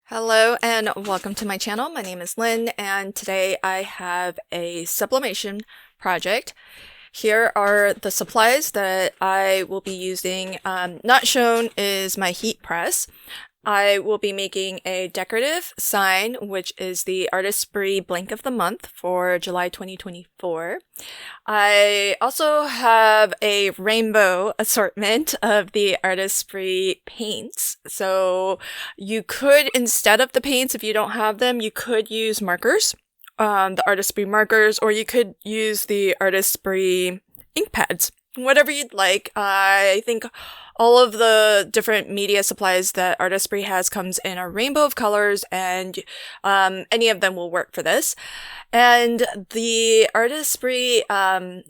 Hello and welcome to my channel. My name is Lynn and today I have a sublimation project. Here are the supplies that I will be using. Not shown is my heat press. I will be making a decorative sign, which is the Artist Spree Blank of the Month for July 2024. I also have a rainbow assortment of the Artist Spree paints. So you could, instead of the paints, if you don't have them, you could use markers, the Artist Spree markers, or you could use the Artist Spree ink pads. Whatever you'd like. I think all of the different media supplies that Artist Spree has comes in a rainbow of colors, and any of them will work for this. And the Artist Spree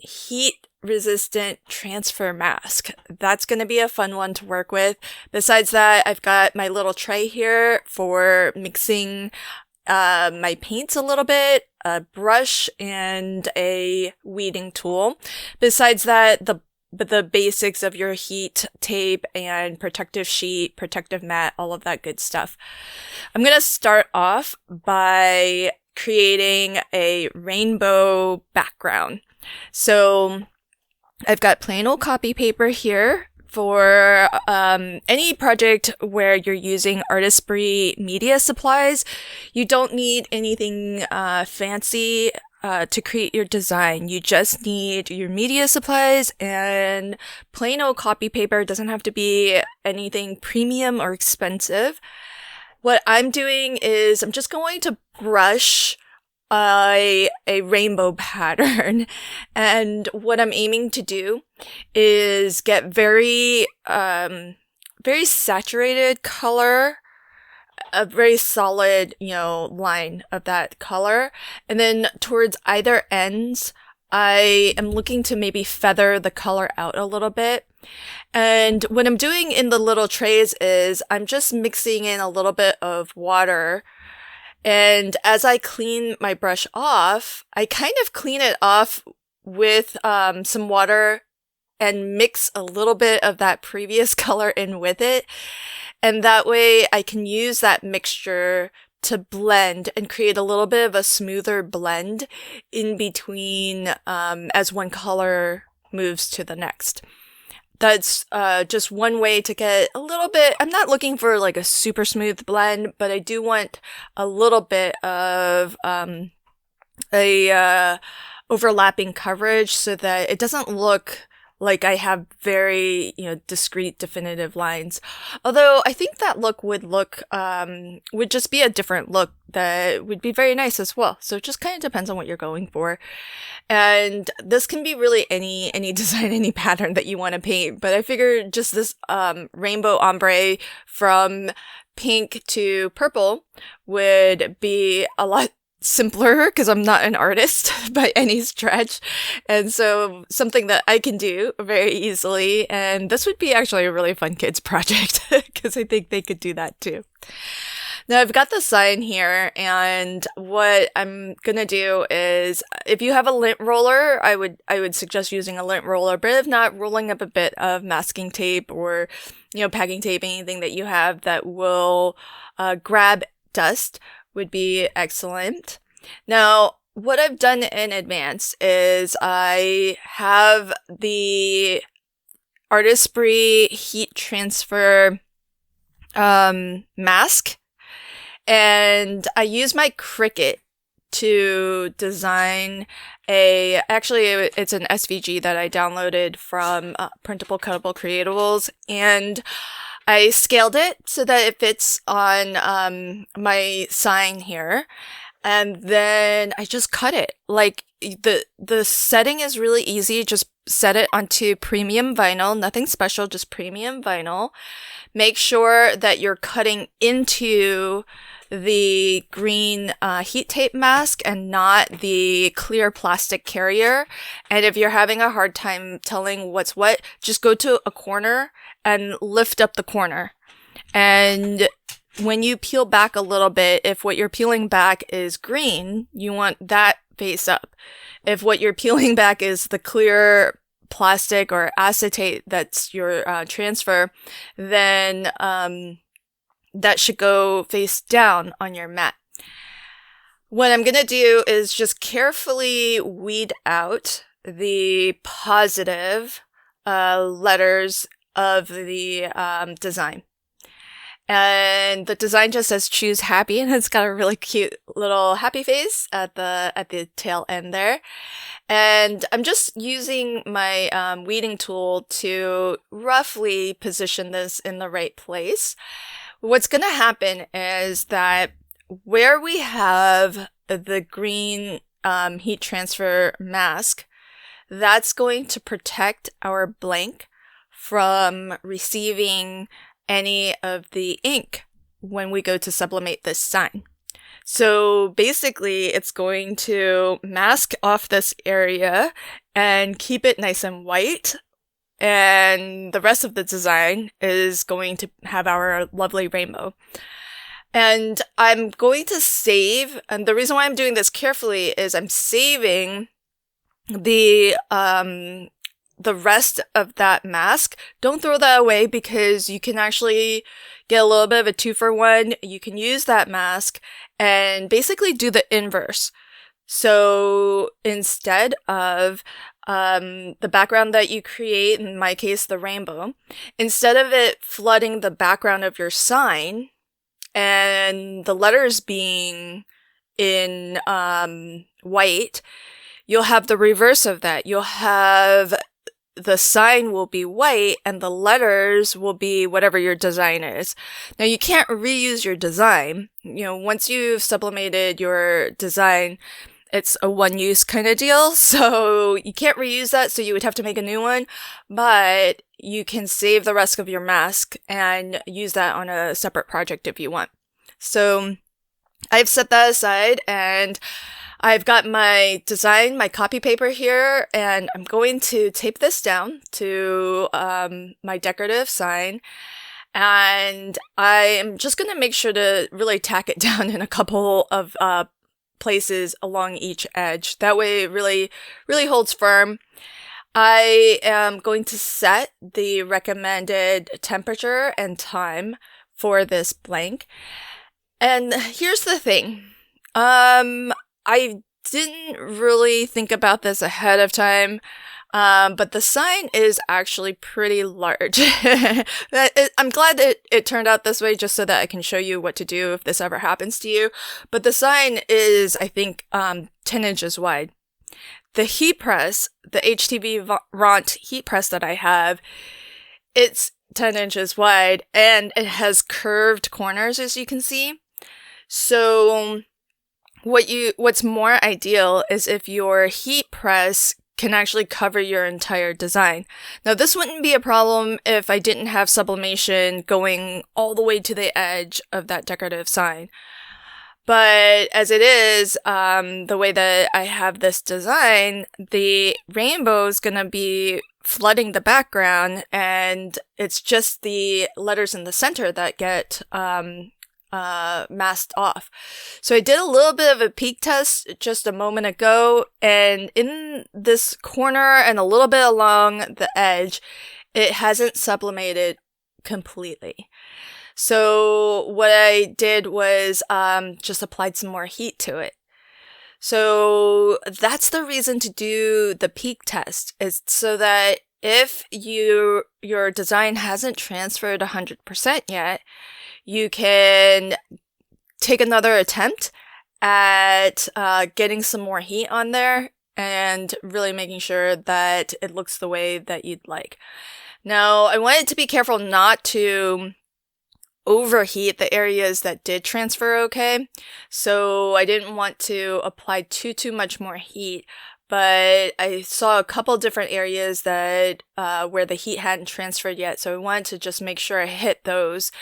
heat resistant transfer mask. That's going to be a fun one to work with. Besides that, I've got my little tray here for mixing my paints a little bit, a brush, and a weeding tool. Besides that, the basics of your heat tape and protective sheet, protective mat, all of that good stuff. I'm going to start off by creating a rainbow background. So I've got plain old copy paper here. For any project where you're using Artist Spree media supplies, you don't need anything fancy to create your design. You just need your media supplies and plain old copy paper. It doesn't have to be anything premium or expensive. What I'm doing is I'm just going to brush a rainbow pattern, and what I'm aiming to do is get very saturated color, a very solid line of that color, and then towards either ends I am looking to maybe feather the color out a little bit. And what I'm doing in the little trays is I'm just mixing in a little bit of water. And as I clean my brush off, I kind of clean it off with some water and mix a little bit of that previous color in with it. And that way I can use that mixture to blend and create a little bit of a smoother blend in between as one color moves to the next. That's just one way to get a little bit. I'm not looking for like a super smooth blend, but I do want a little bit of a overlapping coverage so that it doesn't look like I have very, discrete, definitive lines. Although I think that look would just be a different look that would be very nice as well. So it just kind of depends on what you're going for. And this can be really any design, any pattern that you want to paint. But I figured just this rainbow ombre from pink to purple would be a lot simpler because I'm not an artist by any stretch, and so something that I can do very easily. And this would be actually a really fun kids project because I think they could do that too. Now I've got the sign here, and what I'm gonna do is, if you have a lint roller, I would suggest using a lint roller, but if not, rolling up a bit of masking tape or packing tape, anything that you have that will grab dust would be excellent. Now, what I've done in advance is I have the Artist Spree heat transfer mask, and I use my Cricut to design it's an SVG that I downloaded from Printable Cuttable Creatables, and I scaled it so that it fits on my sign here, and then I just cut it. Like, the setting is really easy. Just set it onto premium vinyl, nothing special, just premium vinyl. Make sure that you're cutting into the green heat tape mask and not the clear plastic carrier. And if you're having a hard time telling what's what, just go to a corner and lift up the corner. And when you peel back a little bit, if what you're peeling back is green, you want that face up. If what you're peeling back is the clear plastic or acetate that's your transfer, then that should go face down on your mat. What I'm going to do is just carefully weed out the positive letters of the design. And the design just says choose happy, and it's got a really cute little happy face at the tail end there. And I'm just using my weeding tool to roughly position this in the right place. What's going to happen is that where we have the green heat transfer mask, that's going to protect our blank from receiving any of the ink when we go to sublimate this sign. So basically, it's going to mask off this area and keep it nice and white. And the rest of the design is going to have our lovely rainbow. And I'm going to save, and the reason why I'm doing this carefully is I'm saving the rest of that mask. Don't throw that away, because you can actually get a little bit of a 2-for-1. You can use that mask and basically do the inverse. So instead of the background that you create, in my case, the rainbow, instead of it flooding the background of your sign and the letters being in white, you'll have the reverse of that. You'll have the sign will be white and the letters will be whatever your design is. Now, you can't reuse your design. Once you've sublimated your design, it's a one-use kind of deal. So you can't reuse that. So you would have to make a new one, but you can save the rest of your mask and use that on a separate project if you want. So I've set that aside, and I've got my design, my copy paper here, and I'm going to tape this down to my decorative sign. And I am just going to make sure to really tack it down in a couple of places along each edge. That way it really, really holds firm. I am going to set the recommended temperature and time for this blank. And here's the thing. I didn't really think about this ahead of time, but the sign is actually pretty large. I'm glad that it turned out this way, just so that I can show you what to do if this ever happens to you. But the sign is, I think, 10 inches wide. The heat press, the HTV Ront heat press that I have, it's 10 inches wide, and it has curved corners, as you can see. So what's more ideal is if your heat press can actually cover your entire design. Now, this wouldn't be a problem if I didn't have sublimation going all the way to the edge of that decorative sign. But as it is, the way that I have this design, the rainbow is going to be flooding the background, and it's just the letters in the center that get masked off. So I did a little bit of a peek test just a moment ago, and in this corner and a little bit along the edge, it hasn't sublimated completely. So what I did was just applied some more heat to it. So that's the reason to do the peek test, is so that if your design hasn't transferred 100% yet, you can take another attempt at getting some more heat on there and really making sure that it looks the way that you'd like. Now, I wanted to be careful not to overheat the areas that did transfer okay. So I didn't want to apply too much more heat, but I saw a couple different areas that where the heat hadn't transferred yet. So I wanted to just make sure I hit those.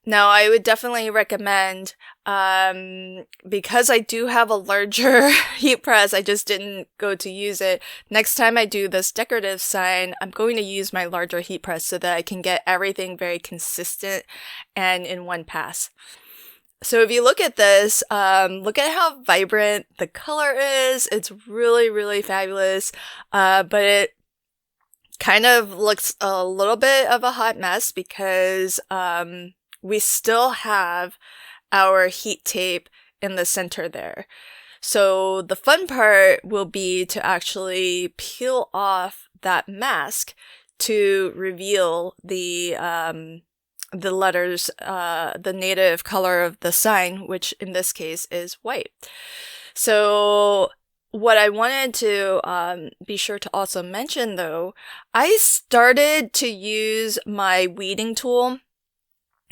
Now, I would definitely recommend, because I do have a larger heat press, I just didn't go to use it. Next time I do this decorative sign, I'm going to use my larger heat press so that I can get everything very consistent and in one pass. So if you look at this, look at how vibrant the color is. It's really, really fabulous, but it kind of looks a little bit of a hot mess because we still have our heat tape in the center there. So the fun part will be to actually peel off that mask to reveal the letters, the native color of the sign, which in this case is white. So what I wanted to be sure to also mention, though, I started to use my weeding tool,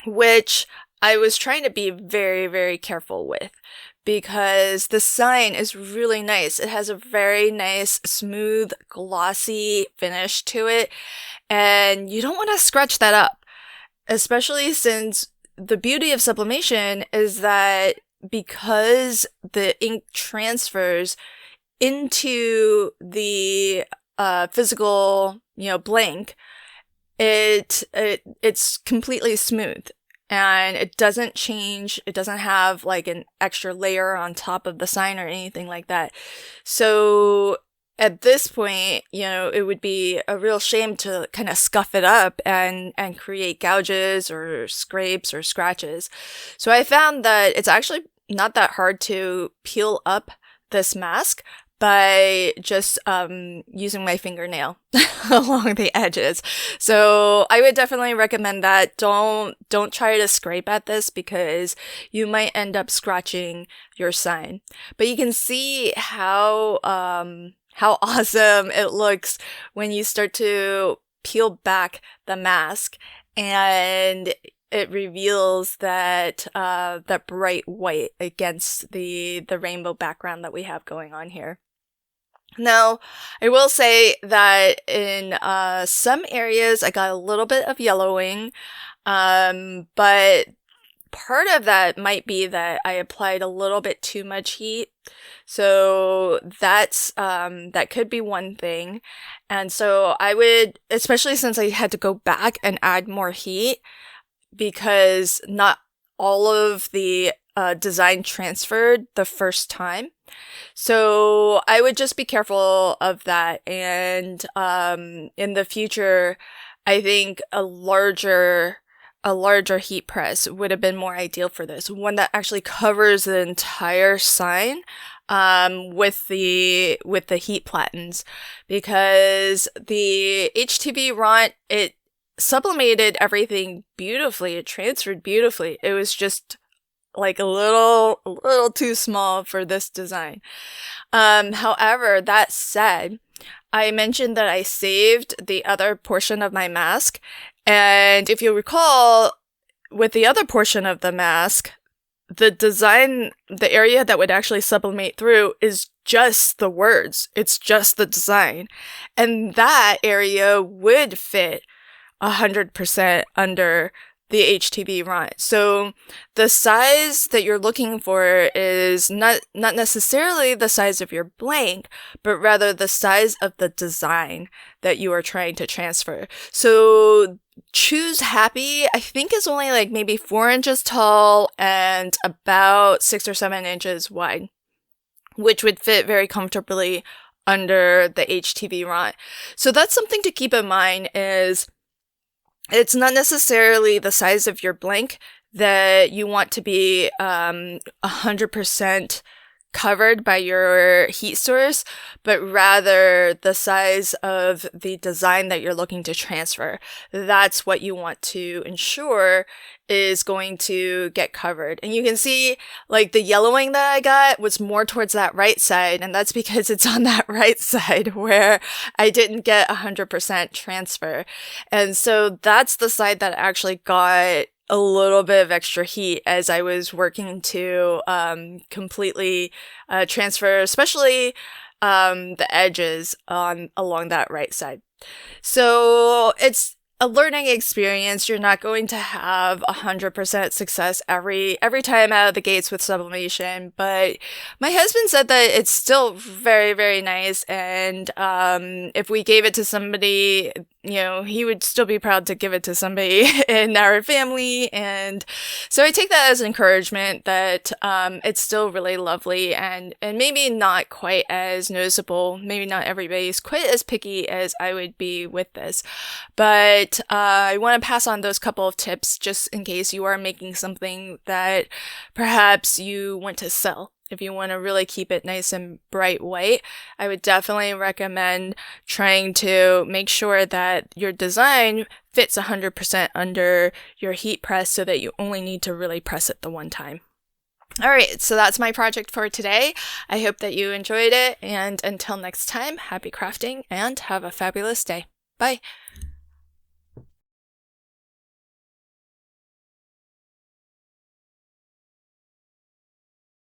which I was trying to be very, very careful with, because the sign is really nice. It has a very nice, smooth, glossy finish to it, and you don't want to scratch that up, especially since the beauty of sublimation is that because the ink transfers into the physical, blank, it's completely smooth. And it doesn't change. It doesn't have like an extra layer on top of the sign or anything like that. So at this point, it would be a real shame to kind of scuff it up and create gouges or scrapes or scratches. So I found that it's actually not that hard to peel up this mask by just using my fingernail along the edges. So I would definitely recommend that. Don't try to scrape at this, because you might end up scratching your sign. But you can see how awesome it looks when you start to peel back the mask and it reveals that bright white against the rainbow background that we have going on here. Now, I will say that in some areas I got a little bit of yellowing, but part of that might be that I applied a little bit too much heat. So that could be one thing. And so I would, especially since I had to go back and add more heat, because not all of the design transferred the first time. So I would just be careful of that. And in the future, I think a larger heat press would have been more ideal for this. One that actually covers the entire sign with the heat platens, because the HTV Ront, it sublimated everything beautifully. It transferred beautifully. It was just like a little too small for this design. However, that said, I mentioned that I saved the other portion of my mask, and if you recall, with the other portion of the mask, the design, the area that would actually sublimate through is just the words. It's just the design. And that area would fit 100% under the HTV Ront. So the size that you're looking for is not necessarily the size of your blank, but rather the size of the design that you are trying to transfer. So Choose Happy, I think, is only like maybe 4 inches tall and about 6 or 7 inches wide, which would fit very comfortably under the HTV Ront. So that's something to keep in mind, is it's not necessarily the size of your blank that you want to be 100% covered by your heat source, but rather the size of the design that you're looking to transfer. That's what you want to ensure is going to get covered. And you can see like the yellowing that I got was more towards that right side, and that's because it's on that right side where I didn't get 100% transfer. And so that's the side that actually got a little bit of extra heat as I was working to completely transfer, especially the edges along that right side. So it's a learning experience. You're not going to have 100% success every time out of the gates with sublimation, but my husband said that it's still very, very nice, and if we gave it to somebody, he would still be proud to give it to somebody in our family. And so I take that as encouragement that it's still really lovely, and maybe not quite as noticeable. Maybe not everybody's quite as picky as I would be with this, but but I want to pass on those couple of tips just in case you are making something that perhaps you want to sell. If you want to really keep it nice and bright white, I would definitely recommend trying to make sure that your design fits 100% under your heat press so that you only need to really press it the one time. All right, so that's my project for today. I hope that you enjoyed it, and until next time, happy crafting and have a fabulous day. Bye.